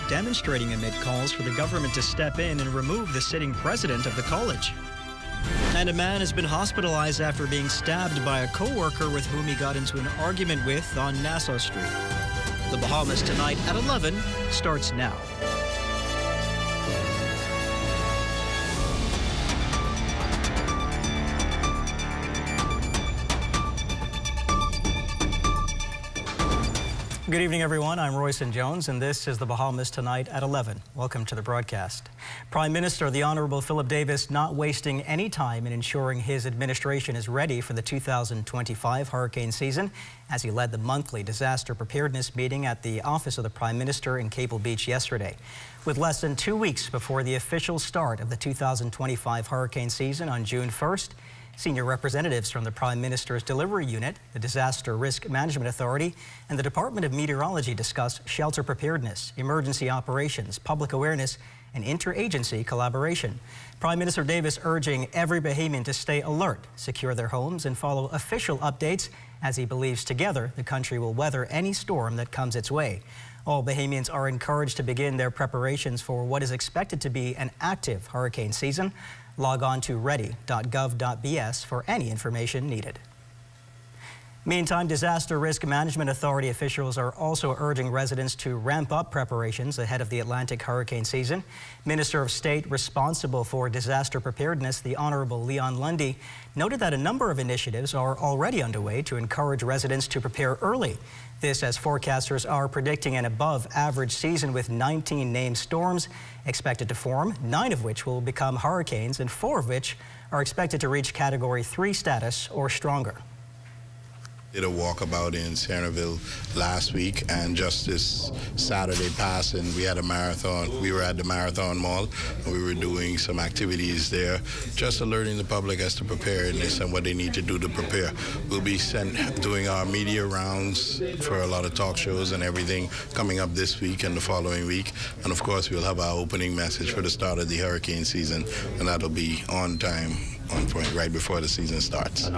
demonstrating amid calls for the government to step in and remove the sitting president of the college. And a man has been hospitalized after being stabbed by a co-worker with whom he got into an argument with on Nassau Street. The Bahamas Tonight at 11 starts now. Good evening, everyone. I'm Royson Jones, and this is the Bahamas Tonight at 11. Welcome to the broadcast. Prime Minister, the Honourable Philip Davis, not wasting any time in ensuring his administration is ready for the 2025 hurricane season as he led the monthly disaster preparedness meeting at the office of the Prime Minister in Cable Beach yesterday. With less than 2 weeks before the official start of the 2025 hurricane season on June 1st, senior representatives from the Prime Minister's Delivery Unit, the Disaster Risk Management Authority, and the Department of Meteorology discussed shelter preparedness, emergency operations, public awareness, and interagency collaboration. Prime Minister Davis urging every Bahamian to stay alert, secure their homes, and follow official updates as he believes together the country will weather any storm that comes its way. All Bahamians are encouraged to begin their preparations for what is expected to be an active hurricane season. Log on to ready.gov.bs for any information needed. Meantime, Disaster Risk Management Authority officials are also urging residents to ramp up preparations ahead of the Atlantic hurricane season. Minister of State responsible for disaster preparedness, the Honourable Leon Lundy, noted that a number of initiatives are already underway to encourage residents to prepare early. This as forecasters are predicting an above-average season with 19 named storms expected to form, 9 of which will become hurricanes and 4 of which are expected to reach Category 3 status or stronger. Did a walkabout in Centerville last week, and just this Saturday passing, we had a marathon. We were at the Marathon Mall, and we were doing some activities there, just alerting the public as to preparedness and what they need to do to prepare. We'll be doing our media rounds for a lot of talk shows and everything coming up this week and the following week. And of course, we'll have our opening message for the start of the hurricane season, and that'll be on time, on point, right before the season starts.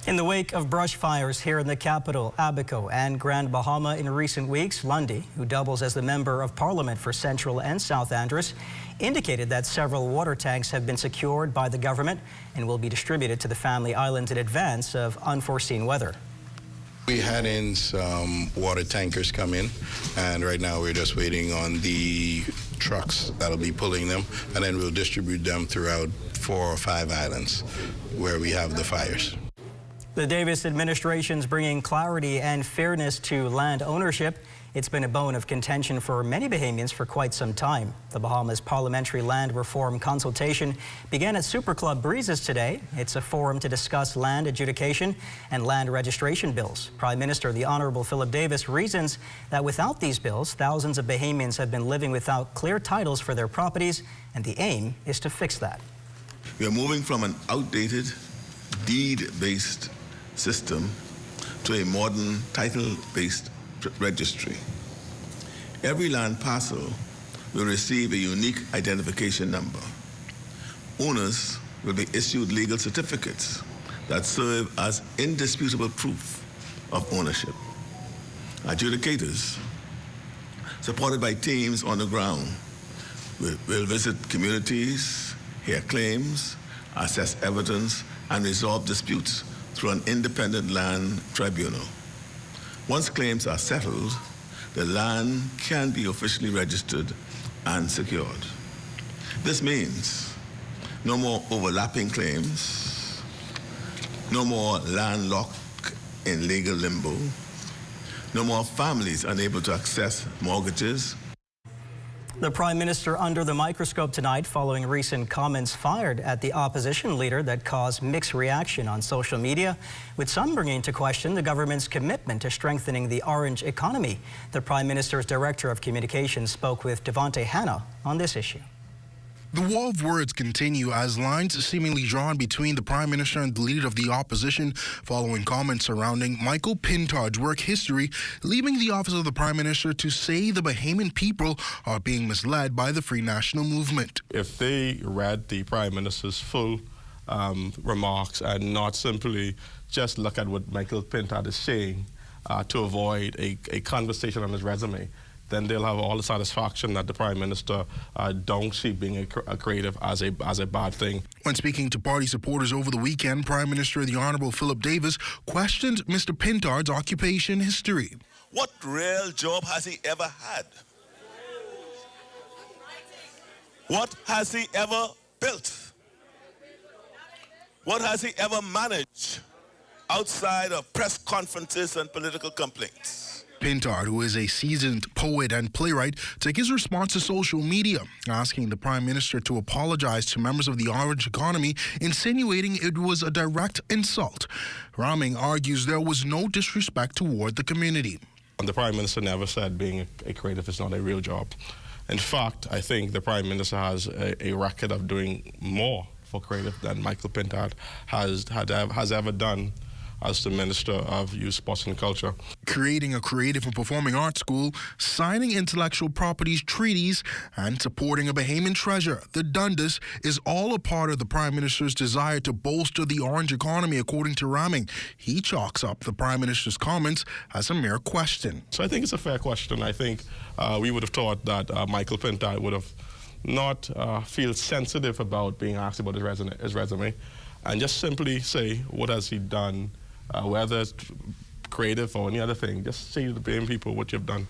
In the wake of brush fires here in the capital, Abaco, and Grand Bahama in recent weeks, Lundy, who doubles as the Member of Parliament for Central and South Andros, indicated that several water tanks have been secured by the government and will be distributed to the Family Islands in advance of unforeseen weather. We had in some water tankers come in, and right now we're just waiting on the trucks that'll be pulling them, and then we'll distribute them throughout 4 or 5 islands where we have the fires. The Davis administration's bringing clarity and fairness to land ownership. It's been a bone of contention for many Bahamians for quite some time. The Bahamas Parliamentary Land Reform Consultation began at Super Club Breezes today. It's a forum to discuss land adjudication and land registration bills. Prime Minister, the Honourable Philip Davis, reasons that without these bills, thousands of Bahamians have been living without clear titles for their properties, and the aim is to fix that. We are moving from an outdated, deed-based system to a modern title-based registry. Every land parcel will receive a unique identification number. Owners will be issued legal certificates that serve as indisputable proof of ownership. Adjudicators, supported by teams on the ground, will visit communities, hear claims, assess evidence, and resolve disputes through an independent land tribunal. Once claims are settled, the land can be officially registered and secured. This means no more overlapping claims, no more land locked in legal limbo, no more families unable to access mortgages. The Prime Minister under the microscope tonight following recent comments fired at the opposition leader that caused mixed reaction on social media, with some bringing into question the government's commitment to strengthening the orange economy. The Prime Minister's Director of Communications spoke with Devonte Hanna on this issue. The war of words continue as lines seemingly drawn between the Prime Minister and the leader of the opposition following comments surrounding Michael Pintar's work history, leaving the office of the Prime Minister to say the Bahamian people are being misled by the Free National Movement. If they read the Prime Minister's full remarks and not simply just look at what Michael Pintard is saying to avoid a conversation on his resume, then they'll have all the satisfaction that the Prime Minister don't see being a creative as a bad thing. When speaking to party supporters over the weekend, Prime Minister the Honourable Philip Davis questioned Mr. Pintard's occupation history. What real job has he ever had? What has he ever built? What has he ever managed outside of press conferences and political complaints? Pintard, who is a seasoned poet and playwright, took his response to social media, asking the Prime Minister to apologize to members of the orange economy, insinuating it was a direct insult. Raming argues there was no disrespect toward the community. The Prime Minister never said being a creative is not a real job. In fact, I think the Prime Minister has a record of doing more for creative than Michael Pintard has ever done as the Minister of Youth, Sports and Culture. Creating a creative and performing arts school, signing intellectual properties treaties, and supporting a Bahamian treasure, the Dundas, is all a part of the Prime Minister's desire to bolster the orange economy, according to Raming. He chalks up the Prime Minister's comments as a mere question. So I think it's a fair question. I think we would have thought that Michael Pintard would have not feel sensitive about being asked about his resume and just simply say, what has he done? Whether it's creative or any other thing, just say to the Bahamian people what you've done.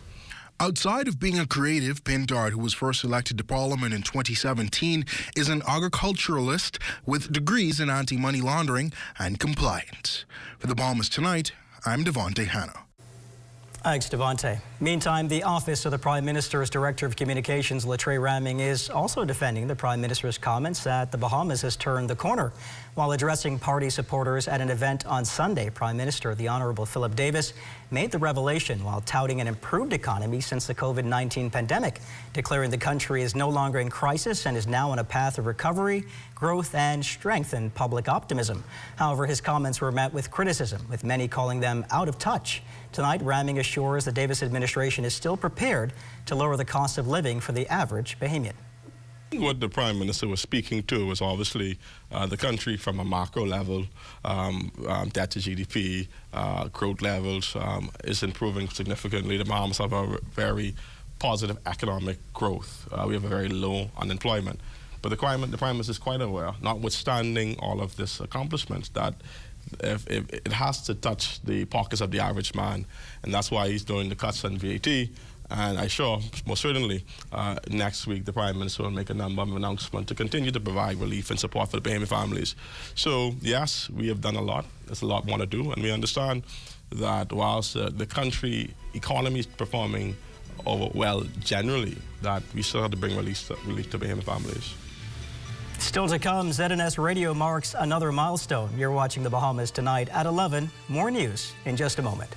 Outside of being a creative, Pintard, who was first elected to Parliament in 2017, is an agriculturalist with degrees in anti-money laundering and compliance. For the Bahamas Tonight, I'm Devontae Hanna. Thanks, Devontae. Meantime, the Office of the Prime Minister's Director of Communications, Latrey Raming, is also defending the Prime Minister's comments that the Bahamas has turned the corner. While addressing party supporters at an event on Sunday, Prime Minister the Honourable Philip Davis made the revelation while touting an improved economy since the COVID-19 pandemic, declaring the country is no longer in crisis and is now on a path of recovery, growth and strengthened public optimism. However, his comments were met with criticism, with many calling them out of touch. Tonight, Raming assures the Davis administration is still prepared to lower the cost of living for the average Bahamian. What the Prime Minister was speaking to was obviously the country from a macro level, debt to GDP, growth levels is improving significantly. The Bahamas have a very positive economic growth. We have a very low unemployment. But the Prime Minister is quite aware, notwithstanding all of this accomplishments, that if it has to touch the pockets of the average man, and that's why he's doing the cuts on VAT. And I'm sure, most certainly, next week the Prime Minister will make a number of announcements to continue to provide relief and support for the Bahamian families. So, yes, we have done a lot. There's a lot more to do, and we understand that whilst the country economy is performing well generally, that we still have to bring relief to Bahamian families. Still to come, ZNS Radio marks another milestone. You're watching the Bahamas Tonight at 11. More news in just a moment.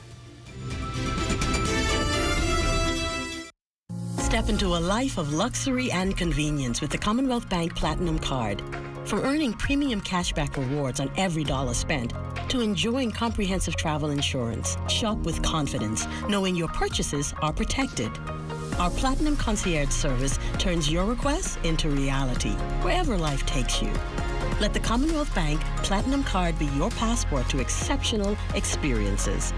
Step into a life of luxury and convenience with the Commonwealth Bank Platinum Card. From earning premium cashback rewards on every dollar spent to enjoying comprehensive travel insurance, shop with confidence, knowing your purchases are protected. Our Platinum Concierge service turns your requests into reality, wherever life takes you. Let the Commonwealth Bank Platinum Card be your passport to exceptional experiences.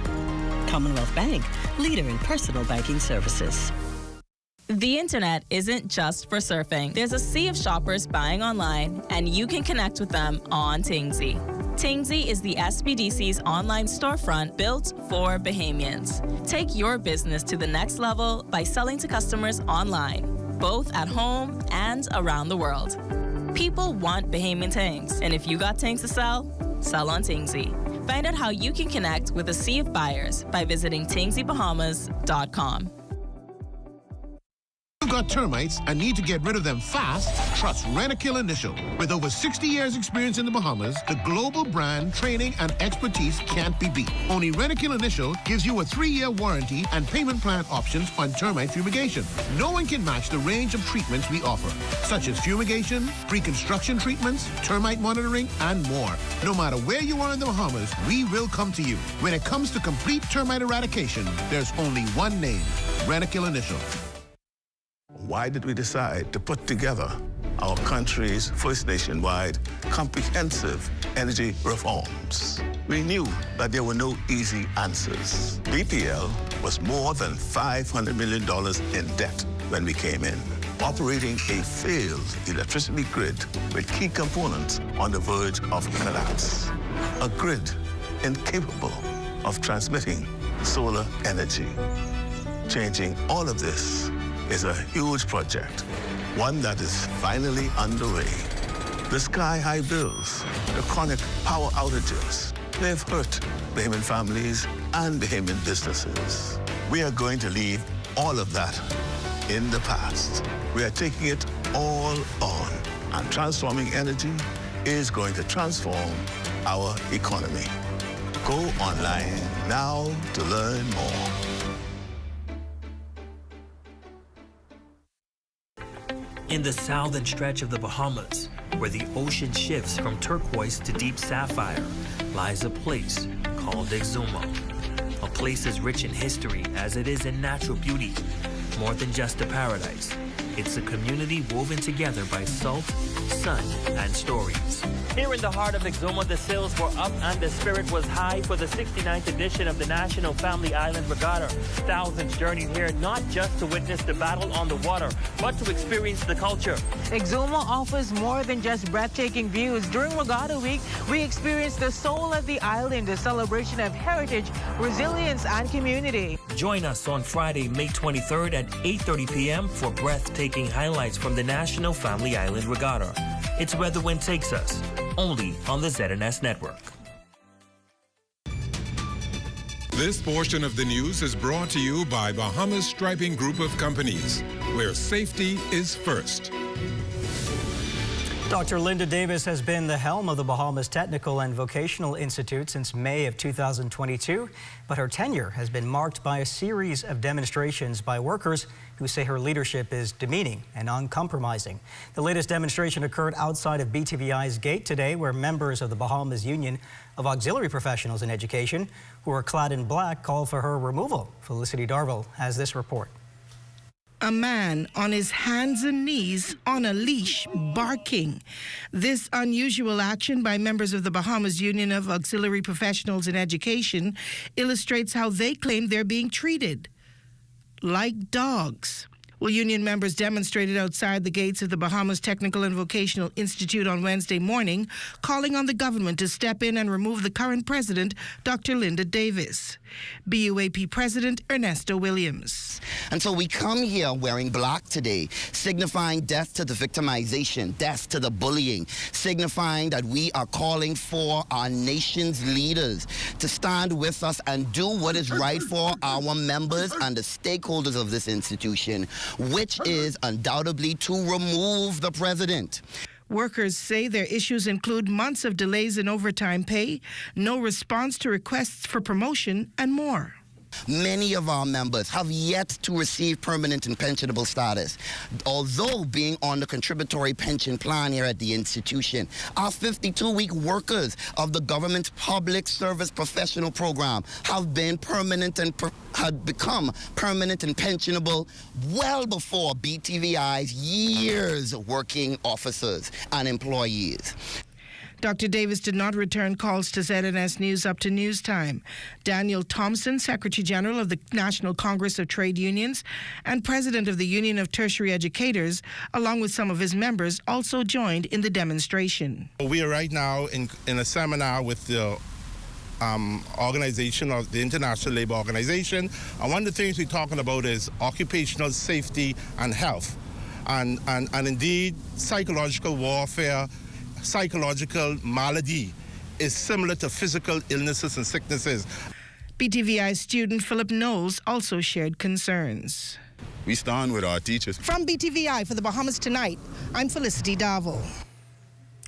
Commonwealth Bank, leader in personal banking services. The internet isn't just for surfing. There's a sea of shoppers buying online, and you can connect with them on Tingsy. Tingsy is the SBDC's online storefront built for Bahamians. Take your business to the next level by selling to customers online, both at home and around the world. People want Bahamian things, and if you got things to sell, sell on Tingsy. Find out how you can connect with a sea of buyers by visiting tingsybahamas.com. You've got termites and need to get rid of them fast? Trust Rent-A-Kill Initial. With over 60 years experience in the Bahamas, the global brand, training, and expertise can't be beat. Only Rent-A-Kill Initial gives you a 3-year warranty and payment plan options on termite fumigation. No one can match the range of treatments we offer, such as fumigation, pre-construction treatments, termite monitoring, and more. No matter where you are in the Bahamas, we will come to you. When it comes to complete termite eradication, there's only one name, Rent-A-Kill Initial. Why did we decide to put together our country's first nationwide comprehensive energy reforms. We knew that there were no easy answers. BPL was more than $500 million in debt when we came in, operating a failed electricity grid with key components on the verge of collapse. A grid incapable of transmitting solar energy. Changing all of this is a huge project, one that is finally underway. The sky-high bills, the chronic power outages, they've hurt Bahamian families and Bahamian businesses. We are going to leave all of that in the past. We are taking it all on, and transforming energy is going to transform our economy. Go online now to learn more. In the southern stretch of the Bahamas, where the ocean shifts from turquoise to deep sapphire, lies a place called Exuma. A place as rich in history as it is in natural beauty. More than just a paradise, it's a community woven together by salt, sun, and stories. Here in the heart of Exuma, the sails were up and the spirit was high for the 69th edition of the National Family Island Regatta. Thousands journeyed here not just to witness the battle on the water, but to experience the culture. Exuma offers more than just breathtaking views. During Regatta Week, we experienced the soul of the island, a celebration of heritage, resilience, and community. Join us on Friday, May 23rd at 8:30 p.m. for breathtaking highlights from the National Family Island Regatta. It's where the wind takes us, only on the ZNS Network. This portion of the news is brought to you by Bahamas Striping Group of Companies, where safety is first. Dr. Linda Davis has been the helm of the Bahamas Technical and Vocational Institute since May of 2022, but her tenure has been marked by a series of demonstrations by workers who say her leadership is demeaning and uncompromising. The latest demonstration occurred outside of BTVI's gate today, where members of the Bahamas Union of Auxiliary Professionals in Education, who are clad in black, called for her removal. Felicity Darville has this report. A man on his hands and knees on a leash, barking. This unusual action by members of the Bahamas Union of Auxiliary Professionals in Education illustrates how they claim they're being treated like dogs. Well, union members demonstrated outside the gates of the Bahamas Technical and Vocational Institute on Wednesday morning, calling on the government to step in and remove the current president, Dr. Linda Davis. BUAP President Ernesto Williams. And so we come here wearing black today, signifying death to the victimization, death to the bullying, signifying that we are calling for our nation's leaders to stand with us and do what is right for our members and the stakeholders of this institution, which is undoubtedly to remove the president. Workers say their issues include months of delays in overtime pay, no response to requests for promotion, and more. Many of our members have yet to receive permanent and pensionable status, although being on the contributory pension plan here at the institution. Our 52-week workers of the government's public service professional program have been permanent and had become permanent and pensionable well before BTVI's years working officers and employees. Dr. Davis did not return calls to ZNS News up to news time. Daniel Thompson, Secretary General of the National Congress of Trade Unions and President of the Union of Tertiary Educators, along with some of his members, also joined in the demonstration. We are right now in a seminar with the organization of the International Labor Organization, and one of the things we're talking about is occupational safety and health, and indeed psychological warfare. Psychological malady is similar to physical illnesses and sicknesses. BTVI student Philip Knowles also shared concerns. We stand with our teachers. From BTVI for the Bahamas Tonight, I'm Felicity Darville.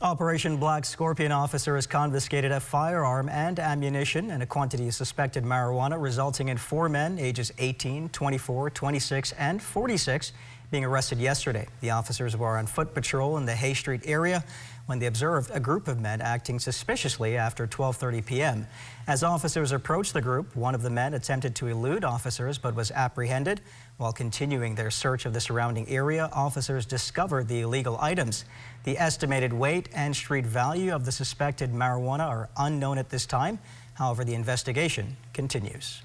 Operation Black Scorpion officers confiscated a firearm and ammunition and a quantity of suspected marijuana, resulting in 4 men ages 18, 24, 26, and 46 being arrested yesterday. The officers were on foot patrol in the Hay Street area when they observed a group of men acting suspiciously after 12:30 p.m. As officers approached the group, one of the men attempted to elude officers but was apprehended, While continuing their search of the surrounding area, officers discovered the illegal items. The estimated weight and street value of the suspected marijuana are unknown at this time. However, the investigation continues.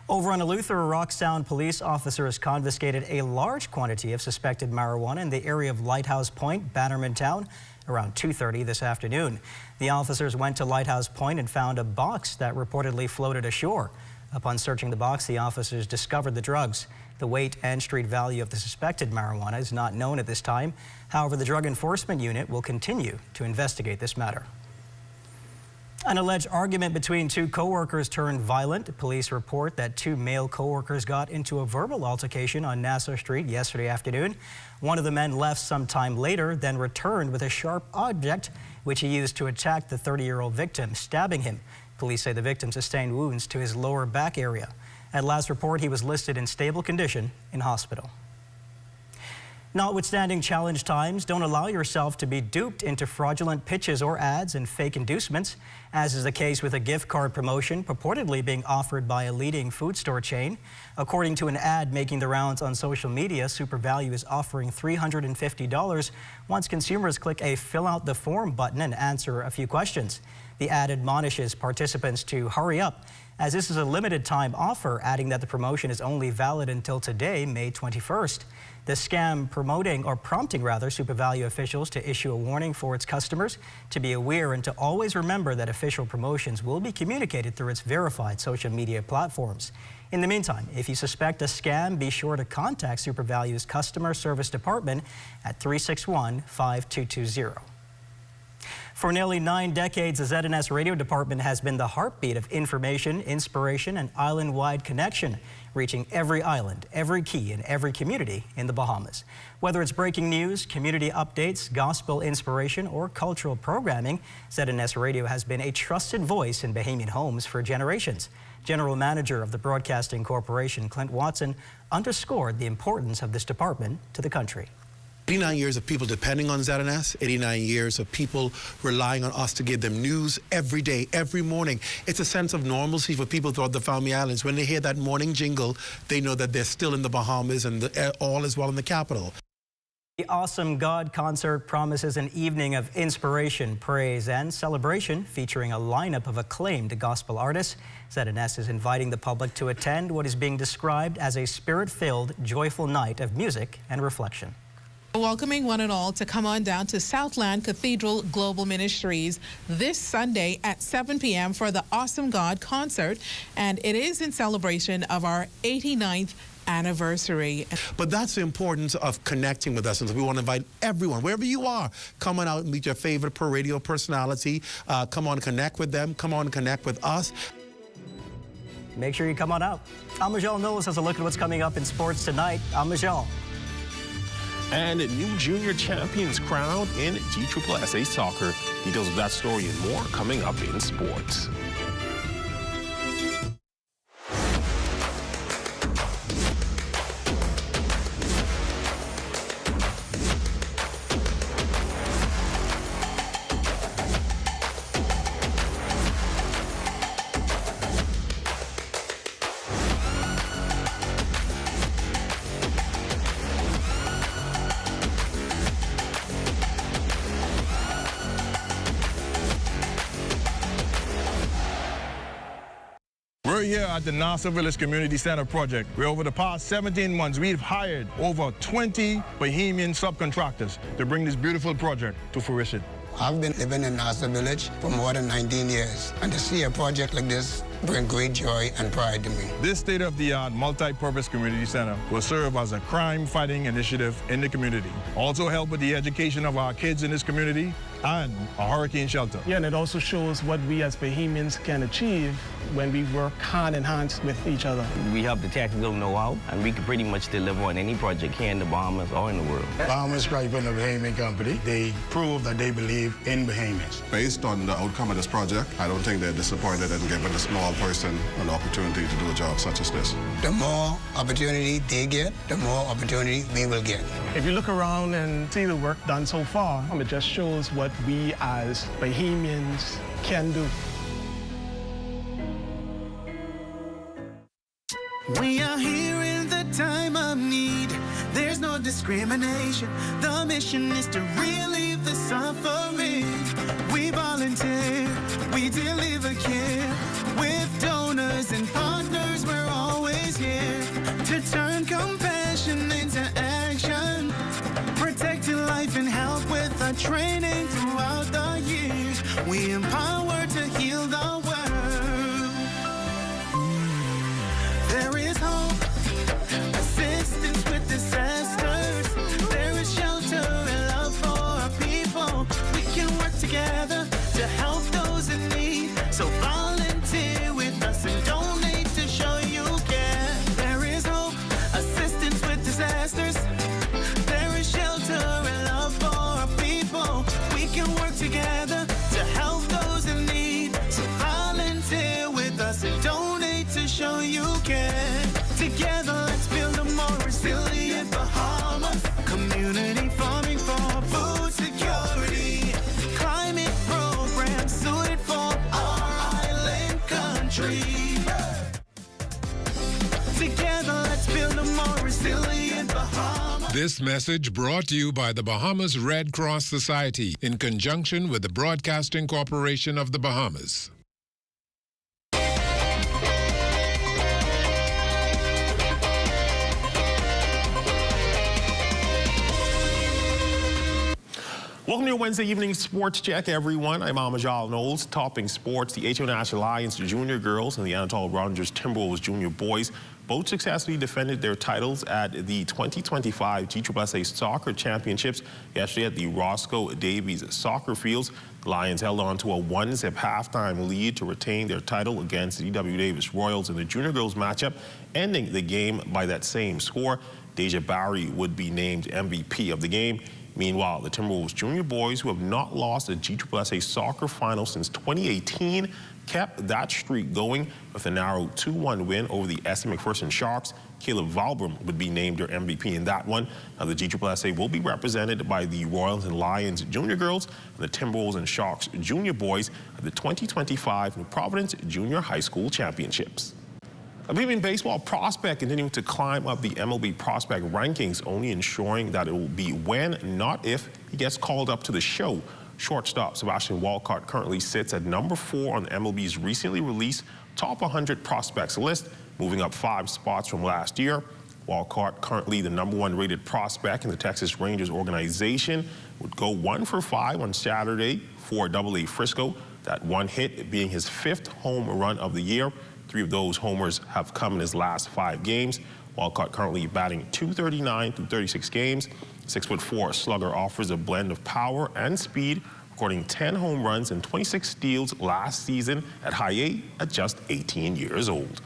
Over on Eleuthera, Rock Sound police officers confiscated a large quantity of suspected marijuana in the area of Lighthouse Point, Bannerman Town, around 2:30 this afternoon. The officers went to Lighthouse Point and found a box that reportedly floated ashore. Upon searching the box, the officers discovered the drugs. The weight and street value of the suspected marijuana is not known at this time. However, the Drug Enforcement Unit will continue to investigate this matter. An alleged argument between two co-workers turned violent. Police report that two male co-workers got into a verbal altercation on Nassau Street yesterday afternoon. One of the men left some time later, then returned with a sharp object, which he used to attack the 30-year-old victim, stabbing him. Police say the victim sustained wounds to his lower back area. At last report, he was listed in stable condition in hospital. Notwithstanding challenge times, don't allow yourself to be duped into fraudulent pitches or ads and fake inducements, as is the case with a gift card promotion purportedly being offered by a leading food store chain. According to an ad making the rounds on social media, SuperValue is offering $350 once consumers click a fill out the form button and answer a few questions. The ad admonishes participants to hurry up, as this is a limited time offer, adding that the promotion is only valid until today, May 21st. The scam prompting SuperValue officials to issue a warning for its customers to be aware and to always remember that official promotions will be communicated through its verified social media platforms. In the meantime, if you suspect a scam, be sure to contact SuperValue's customer service department at 361-5220. For nearly 9 decades, the ZNS radio department has been the heartbeat of information, inspiration, and island-wide connection, reaching every island, every key, and every community in the Bahamas. Whether it's breaking news, community updates, gospel inspiration, or cultural programming, ZNS Radio has been a trusted voice in Bahamian homes for generations. General Manager of the Broadcasting Corporation, Clint Watson, underscored the importance of this department to the country. 89 years of people depending on ZNS, 89 years of people relying on us to give them news every day, every morning. It's a sense of normalcy for people throughout the Family Islands. When they hear that morning jingle, they know that they're still in the Bahamas and all is well in the capital. The Awesome God concert promises an evening of inspiration, praise, and celebration featuring a lineup of acclaimed gospel artists. ZNS is inviting the public to attend what is being described as a spirit-filled, joyful night of music and reflection. Welcoming one and all to come on down to Southland Cathedral Global Ministries this Sunday at 7 p.m. for the Awesome God concert, and it is in celebration of our 89th anniversary. But that's the importance of connecting with us, and so we want to invite everyone, wherever you are, come on out and meet your favorite radio personality. Come on, connect with them. Come on, connect with us. Make sure you come on out. I'm Michelle Knowles has a look at what's coming up in sports tonight. I'm Michelle. And new junior champions crowned in GSSA soccer. Details of that story and more coming up in sports. We're here at the Nassau Village Community Center project, where over the past 17 months, we've hired over 20 Bahamian subcontractors to bring this beautiful project to fruition. I've been living in Nassau Village for more than 19 years, and to see a project like this bring great joy and pride to me. This state-of-the-art multi-purpose community center will serve as a crime-fighting initiative in the community. Also help with the education of our kids in this community and a hurricane shelter. Yeah, and it also shows what we as Bahamians can achieve when we work hand in hand with each other. We have the technical know-how, and we can pretty much deliver on any project here in the Bahamas or in the world. Bahamas Striping, a Bahamian company, they prove that they believe in Bahamians. Based on the outcome of this project, I don't think they're disappointed in giving a small person an opportunity to do a job such as this. The more opportunity they get, the more opportunity we will get. If you look around and see the work done so far, it just shows what we as Bahamians can do. We are here in the discrimination. The mission is to relieve the suffering. We volunteer, we deliver care. With donors and partners, we're always here to turn compassion into action. Protecting life and health with our training throughout the years. We empower to heal the world. There is hope, assistance with disasters. There is shelter and love for our people. We can work together to help those in need. So volunteer with us and donate to show you care. There is hope, assistance with disasters. There is shelter and love for our people. We can work together to help those in need. So volunteer with us and donate to show you care. Together, let's build a more resilient Bahamas. Community farming for food security. Climate programs suited for our island country. Together, let's build a more resilient Bahamas. This message brought to you by the Bahamas Red Cross Society in conjunction with the Broadcasting Corporation of the Bahamas. Welcome to your Wednesday evening sports check, everyone. I'm Amajal Knowles. Topping sports, the HO National Alliance Junior Girls and the Anatole Rogers Timberwolves Junior Boys both successfully defended their titles at the 2025 GSSA Soccer Championships yesterday at the Roscoe Davies Soccer Fields. The Lions held on to a 1-0 halftime lead to retain their title against the D.W. Davis Royals in the Junior Girls matchup, ending the game by that same score. Deja Barry would be named MVP of the game. Meanwhile, the Timberwolves Junior Boys, who have not lost a GSSA soccer final since 2018, kept that streak going with a narrow 2-1 win over the SM McPherson Sharks. Caleb Valbram would be named their MVP in that one. Now, the GSSA will be represented by the Royals and Lions Junior Girls and the Timberwolves and Sharks Junior Boys at the 2025 New Providence Junior High School Championships. A Bahamian baseball prospect continuing to climb up the MLB prospect rankings, only ensuring that it will be when, not if, he gets called up to the show. Shortstop Sebastian Walcott currently sits at number 4 on the MLB's recently released Top 100 Prospects list, moving up 5 spots from last year. Walcott, currently the number 1 rated prospect in the Texas Rangers organization, would go 1 for 5 on Saturday for AA Frisco, that one hit being his 5th home run of the year. 3 of those homers have come in his last 5 games. Walcott currently batting .239 through 36 games. 6'4" slugger offers a blend of power and speed, recording 10 home runs and 26 steals last season at high A at just 18 years old.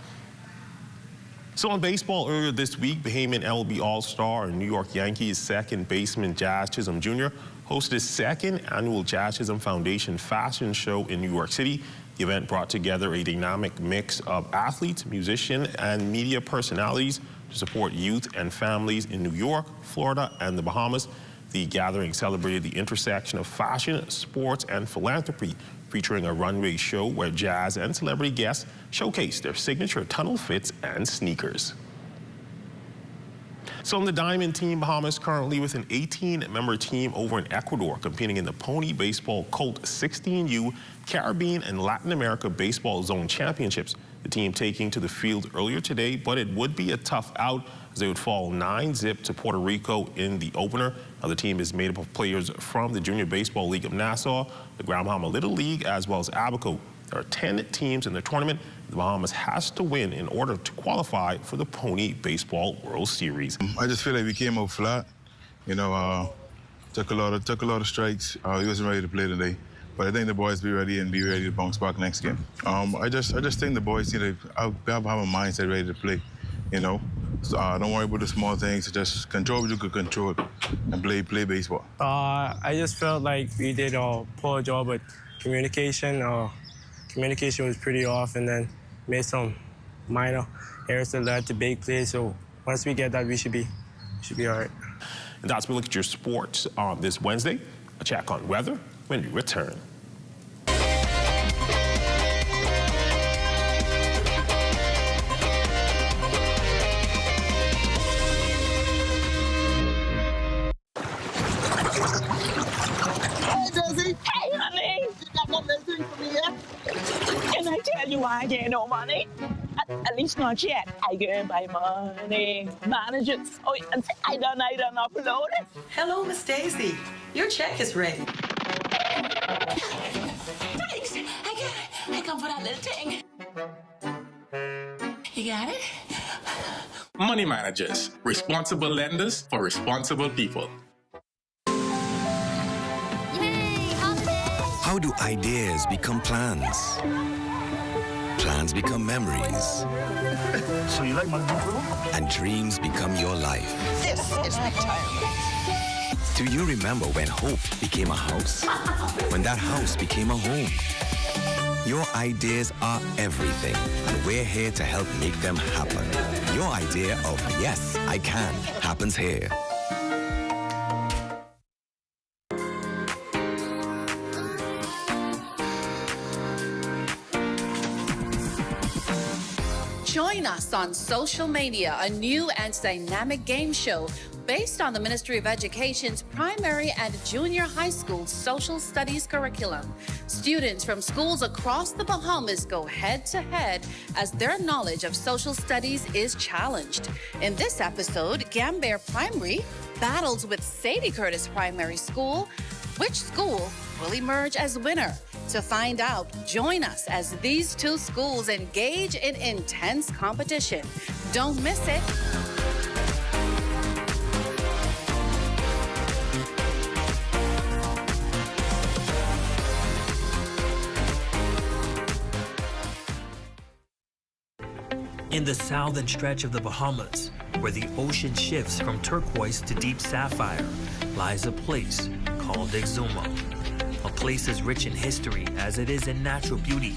So in baseball earlier this week, Bahamian MLB All-Star and New York Yankees second baseman Jazz Chisholm Jr. hosted his 2nd annual Jazz Chisholm Foundation fashion show in New York City. The event brought together a dynamic mix of athletes, musicians, and media personalities to support youth and families in New York, Florida, and the Bahamas. The gathering celebrated the intersection of fashion, sports, and philanthropy, featuring a runway show where jazz and celebrity guests showcased their signature tunnel fits and sneakers. So in the Diamond Team, Bahamas currently with an 18-member team over in Ecuador competing in the Pony Baseball Colt 16U Caribbean and Latin America Baseball Zone Championships. The team taking to the field earlier today, but it would be a tough out as they would fall 9-0 to Puerto Rico in the opener. Now, the team is made up of players from the Junior Baseball League of Nassau, the Grand Bahama Little League, as well as Abaco. There are 10 teams in the tournament. The Bahamas has to win in order to qualify for the Pony Baseball World Series. I just feel like we came out flat. You know, took a lot of strikes. We wasn't ready to play today. But I think the boys be ready to bounce back next game. I just think the boys need to have a mindset ready to play, you know. So don't worry about the small things. Just control what you can control and play baseball. I just felt like we did a poor job with communication. Communication was pretty off, and then made some minor errors that led to big plays. So once we get that, we should be all right. And that's where we look at your sports on this Wednesday. A check on weather when we return. you I get no money. At least not yet. I get my money. Managers. Oh, I done upload it. Hello, Miss Daisy. Your check is ready. Thanks. I come for that little thing. You got it? Money managers, responsible lenders for responsible people. How do ideas become plans? Plans become memories. So you like my new room? And dreams become your life. This is retirement. Do you remember when hope became a house? When that house became a home? Your ideas are everything, and we're here to help make them happen. Your idea of yes, I can happens here. Join us on Social Mania, a new and dynamic game show based on the Ministry of Education's primary and junior high school social studies curriculum. Students from schools across the Bahamas go head-to-head as their knowledge of social studies is challenged. In this episode, Gambier Primary battles with Sadie Curtis Primary School. Which school will emerge as winner? To find out, join us as these two schools engage in intense competition. Don't miss it. In the southern stretch of the Bahamas, where the ocean shifts from turquoise to deep sapphire, lies a place called Exuma. A place as rich in history as it is in natural beauty.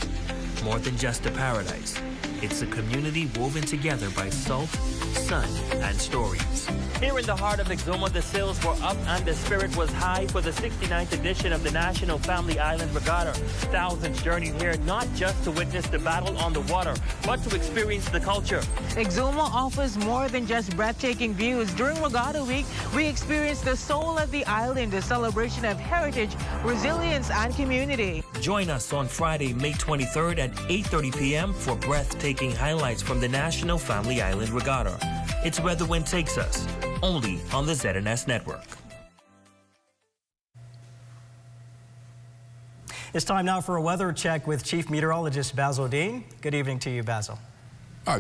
More than just a paradise, it's a community woven together by salt, sun, and stories. Here in the heart of Exuma, the sails were up and the spirit was high for the 69th edition of the National Family Island Regatta. Thousands journeyed here not just to witness the battle on the water, but to experience the culture. Exuma offers more than just breathtaking views. During Regatta Week, we experienced the soul of the island, a celebration of heritage, resilience, and community. Join us on Friday, May 23rd at 8:30 p.m. for breathtaking highlights from the National Family Island Regatta. It's where the wind takes us, only on the ZNS Network. It's time now for a weather check with Chief Meteorologist Basil Dean. Good evening to you, Basil.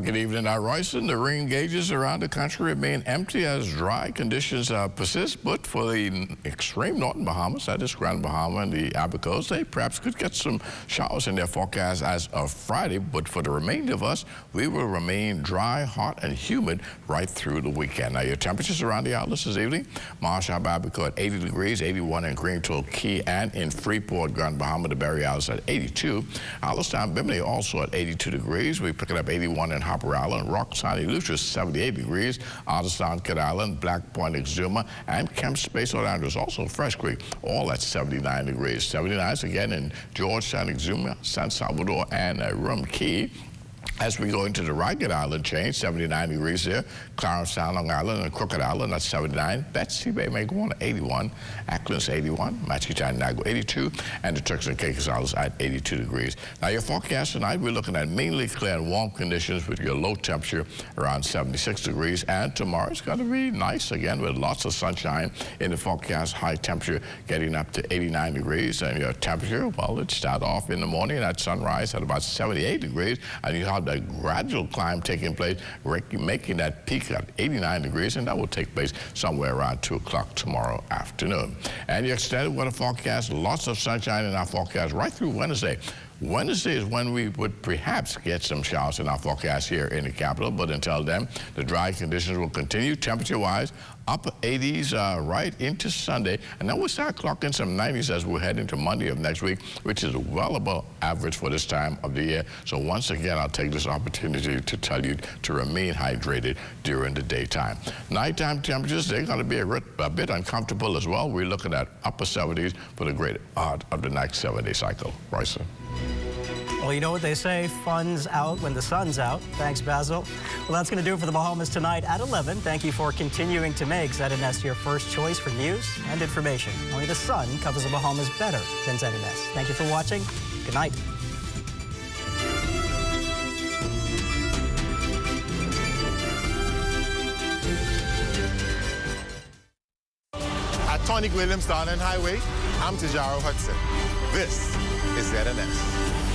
Good evening, Royson. The rain gauges around the country remain empty as dry conditions persist, but for the extreme northern Bahamas, that is Grand Bahama and the Abacos, they perhaps could get some showers in their forecast as of Friday, but for the remainder of us, we will remain dry, hot, and humid right through the weekend. Now, your temperatures around the outlets this evening, Marshall Abaco at 80 degrees, 81 in Greenville Key and in Freeport, Grand Bahama, the Berry Isles at 82. Allenstown, Bimini also at 82 degrees. We pick it up 81 in Hopper Island, Rock Sunny Lucius 78 degrees, Alderstown, Kid Island, Black Point, Exuma, and Kemp Space Orlando, also Fresh Creek, all at 79 degrees. 79 again in Georgetown, Exuma, San Salvador, and Rum Key. As we go into the Ragged Island chain, 79 degrees there. Clarence Sound, Long Island, and Crooked Island, that's 79. Betsy Bay may go on at 81. Ackland's 81. Machitan, Nago, 82. And the Turks and Caicos Islands at 82 degrees. Now, your forecast tonight, we're looking at mainly clear and warm conditions with your low temperature around 76 degrees. And tomorrow it's going to be nice again with lots of sunshine in the forecast. High temperature getting up to 89 degrees. And your temperature, well, it starts off in the morning at sunrise at about 78 degrees. And you have a gradual climb taking place, making that peak at 89 degrees, and that will take place somewhere around 2 o'clock tomorrow afternoon. And your extended weather forecast, lots of sunshine in our forecast right through Wednesday. Wednesday is when we would perhaps get some showers in our forecast here in the capital, but until then, the dry conditions will continue temperature-wise. Upper 80s right into Sunday, and then we'll start clocking some 90s as we head into Monday of next week, which is well above average for this time of the year. So once again, I'll take this opportunity to tell you to remain hydrated during the daytime. Nighttime temperatures, they're going to be a bit uncomfortable as well. We're looking at upper 70s for the greater part of the next 7-day cycle. Royson. Well, you know what they say, fun's out when the sun's out. Thanks, Basil. Well, that's going to do it for the Bahamas Tonight at 11. Thank you for continuing to make ZNS your first choice for news and information. Only the sun covers the Bahamas better than ZNS. Thank you for watching. Good night. at Tonic Williams Darling Highway, I'm Tijaro Hudson. This is ZNS.